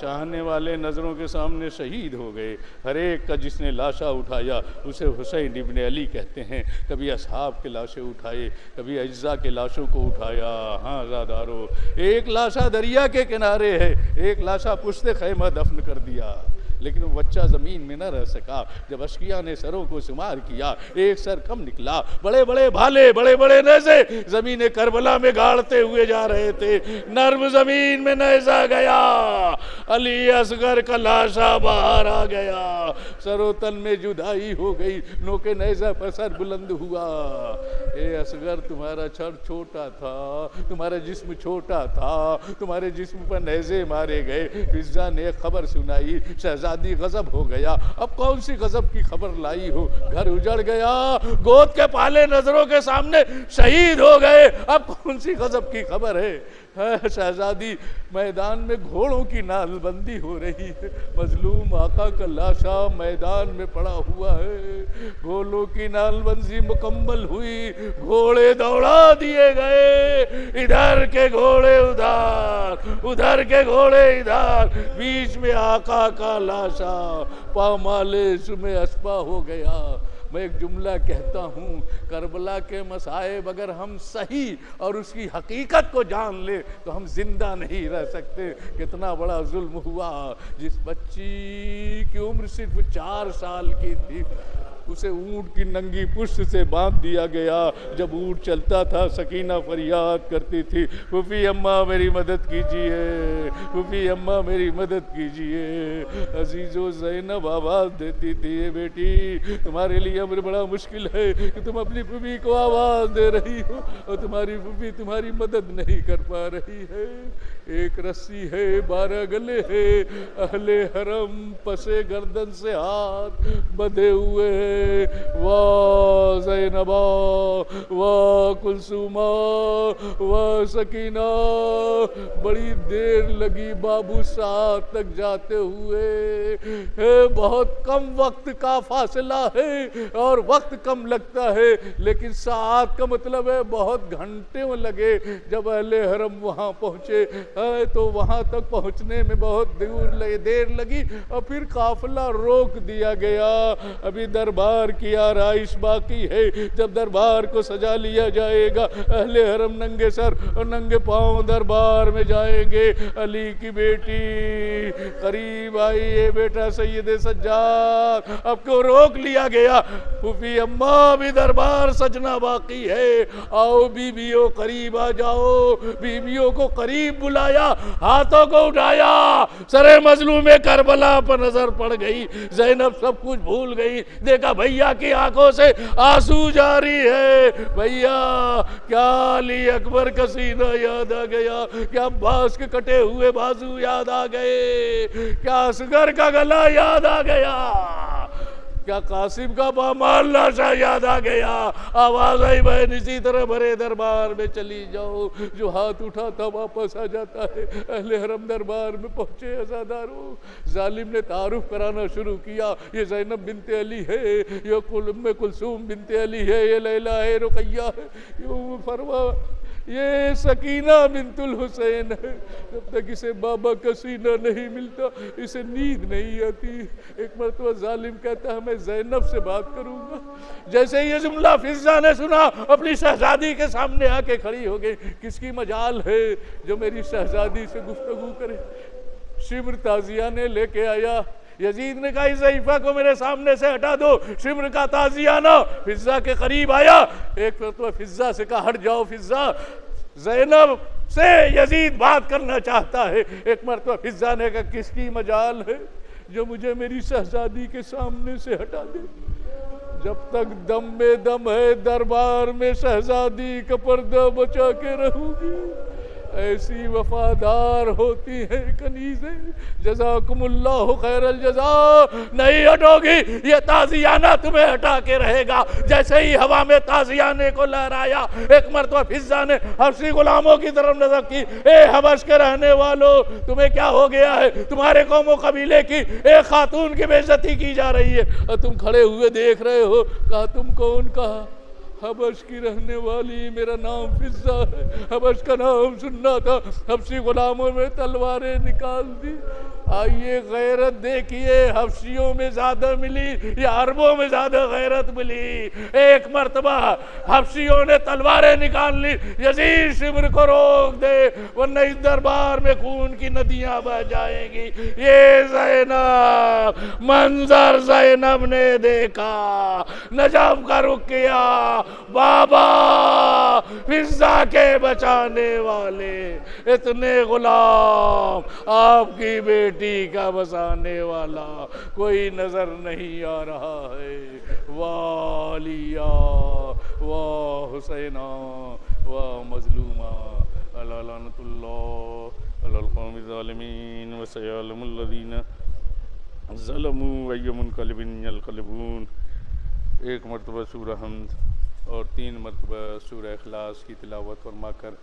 چاہنے والے نظروں کے سامنے شہید ہو گئے۔ ہر ایک کا جس نے لاشا اٹھایا اسے حسین ابن علی کہتے ہیں۔ کبھی اصحاب کے لاشیں اٹھائے، کبھی اجزاء کے لاشوں کو اٹھایا۔ ہاں زادارو، ایک لاشا دریا کے کنارے ہے، ایک لاشا پشت خیمہ دفن کر دیا، لیکن وہ بچہ زمین میں نہ رہ سکا۔ جب اشقیاء نے سروں کو شمار کیا، ایک سر کم نکلا۔ بڑے بڑے بھالے، بڑے بڑے نیزے زمین کربلا میں گاڑتے ہوئے جا رہے تھے۔ نرم زمین میں نیزہ گیا، علی اصغر کا لاشا باہر آ گیا، سر و تن میں جدائی ہو گئی، نوکے نیزہ پر سر بلند ہوا۔ اے اصغر، تمہارا چھڑ چھوٹا تھا، تمہارا جسم چھوٹا تھا، تمہارے جسم پر نیزے مارے گئے۔ فضا نے خبر سنائی، شہزادہ شہزادی غضب ہو گیا، اب کون سی غضب کی خبر لائی ہو، گھر اجڑ گیا، گود کے پالے نظروں کے سامنے شہید ہو گئے، اب کون سی غضب کی خبر ہے؟ شہزادی میدان میں گھوڑوں کی نعل بندی ہو رہی ہے، مظلوم آقا کا لاشا میدان میں پڑا ہوا ہے، گھوڑوں کی نعل بندی مکمل ہوئی، گھوڑے دوڑا دیے گئے، ادھر کے گھوڑے ادھر، ادھر کے گھوڑے ادھر، بیچ میں آقا کا لاشا پامال میں اسپا ہو گیا۔ میں ایک جملہ کہتا ہوں، کربلا کے مصائب اگر ہم صحیح اور اس کی حقیقت کو جان لیں تو ہم زندہ نہیں رہ سکتے۔ کتنا بڑا ظلم ہوا، جس بچی کی عمر صرف 4 سال کی تھی، اسے اونٹ کی ننگی پشت سے باندھ دیا گیا، جب اونٹ چلتا تھا سکینہ فریاد کرتی تھی، پھوپھی اماں میری مدد کیجئے، پھوپھی اماں میری مدد کیجئے۔ عزیزو زینب آواز دیتی تھی، اے بیٹی تمہارے لیے امر بڑا مشکل ہے کہ تم اپنی پھوپھی کو آواز دے رہی ہو اور تمہاری پھوپھی تمہاری مدد نہیں کر پا رہی ہے۔ ایک رسی ہے 12 گلے ہے، اہل حرم پسے گردن سے ہاتھ بدھے ہوئے ہیں، واہ زینبا واہ کلثوما واہ سکینہ۔ بڑی دیر لگی بابو ساتھ تک جاتے ہوئے، بہت کم وقت کا فاصلہ ہے اور وقت کم لگتا ہے، لیکن ساعت کا مطلب ہے بہت گھنٹے لگے۔ جب اہل حرم وہاں پہنچے تو وہاں تک پہنچنے میں بہت دیر لگی اور پھر قافلہ روک دیا گیا۔ ابھی دربار کی آرائش باقی ہے، جب دربار کو سجا لیا جائے گا اہل حرم ننگے سر اور ننگے پاؤں دربار میں جائیں گے۔ علی کی بیٹی قریب آئی ہے، بیٹا سید سجاد، اب کیوں روک لیا گیا؟ پھوپھی اماں بھی دربار سجنا باقی ہے، آؤ بیویوں قریب آ جاؤ۔ بیویوں کو قریب بلایا، ہاتھوں کو اٹھایا، سر مظلوم کربلا پر نظر پڑ گئی۔ زینب سب کچھ بھول گئی، دیکھا بھیا کی آنکھوں سے آنسو جاری ہے۔ بھیا کیا علی اکبر کا سینہ یاد آ گیا، کیا عباس کے کٹے ہوئے بازو یاد آ گئے، کیا اصغر کا گلا یاد آ گیا، کیا قاسم کا پامال لاشا یاد آ گیا؟ آواز آئی بہن اسی طرح بھرے دربار میں چلی جاؤ، جو ہاتھ اٹھاتا واپس آ جاتا ہے۔ اہل حرم دربار میں پہنچے، عزاداروں ظالم نے تعارف کرانا شروع کیا، یہ زینب بنت علی ہے، یہ ام کلثوم بنت علی ہے، یہ لیلی ہے، رقیہ ہے، یہ ام فروا، یہ سکینہ بنت الحسین ہے۔ جب تک اسے بابا کا سینہ نہیں ملتا اسے نیند نہیں آتی۔ ایک مرتبہ ظالم کہتا ہے میں زینب سے بات کروں گا۔ جیسے یہ جملہ فضہ نے سنا، اپنی شہزادی کے سامنے آ کے کھڑی ہو گئی۔ کس کی مجال ہے جو میری شہزادی سے گفتگو کرے؟ شمر تازیانہ لے کے آیا، یزید نے کہا اس ضعیفہ کو میرے سامنے سے ہٹا دو۔ شمر کا تازیانہ فضہ کے قریب آیا، ایک مرتبہ فضہ سے کہا ہٹ جاؤ فضہ، زینب سے یزید بات کرنا چاہتا ہے۔ ایک مرتبہ فضہ نے کہا کس کی مجال ہے جو مجھے میری شہزادی کے سامنے سے ہٹا دے؟ جب تک دم میں دم ہے دربار میں شہزادی کا پردہ بچا کے رہوں گی۔ ایسی وفادار ہوتی ہیں کنیزیں، جزاکم اللہ خیر الجزا۔ نہیں ہٹو گی، یہ تازیانہ تمہیں ہٹا کے رہے گا۔ جیسے ہی ہوا میں تازیانے کو لہرایا، ایک مرتبہ فضہ نے حبشی غلاموں کی طرف نظر کی، اے حبش کے رہنے والوں تمہیں کیا ہو گیا ہے؟ تمہارے قوم و قبیلے کی ایک خاتون کی بے عزتی کی جا رہی ہے اور تم کھڑے ہوئے دیکھ رہے ہو۔ کہا تم کون؟ کہا حبش کی رہنے والی، میرا نام فضہ ہے، حبش کا نام سننا تھا، حبشی غلاموں میں تلواریں نکال دی۔ آئیے غیرت دیکھیے، حبشیوں میں زیادہ ملی یا عربوں میں زیادہ غیرت ملی؟ ایک مرتبہ حبشیوں نے تلواریں نکال لی، یزید شمر کو روک دے ورنہ اس دربار میں خون کی ندیاں بہہ جائیں گی۔ یہ زینب، منظر زینب نے دیکھا، نجف کا رخ کیا، بابا فضہ کے بچانے والے اتنے غلام، آپ کی بیٹی کا بچانے والا کوئی نظر نہیں آ رہا ہے۔ واہ علیہ واہ حسینہ واہ مظلومہ، لعنت اللہ علی القوم الظالمین وسيعلم الذین، ظلموا وَأَيُّ مُنْقَلِبٍ يَنْقَلِبُونَ، ایک مرتبہ سورہ حمد اور 3 مرتبہ سورہ اخلاص کی تلاوت فرما کر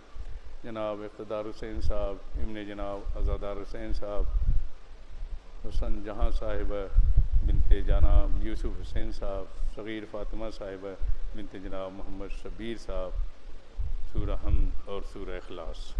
جناب اقتدار حسین صاحب، ابن جناب عزادار حسین صاحب، حسن جہاں صاحبہ بنت جناب یوسف حسین صاحب، صغیر فاطمہ صاحبہ بنت جناب محمد شبیر صاحب، سورہ حمد اور سورہ اخلاص۔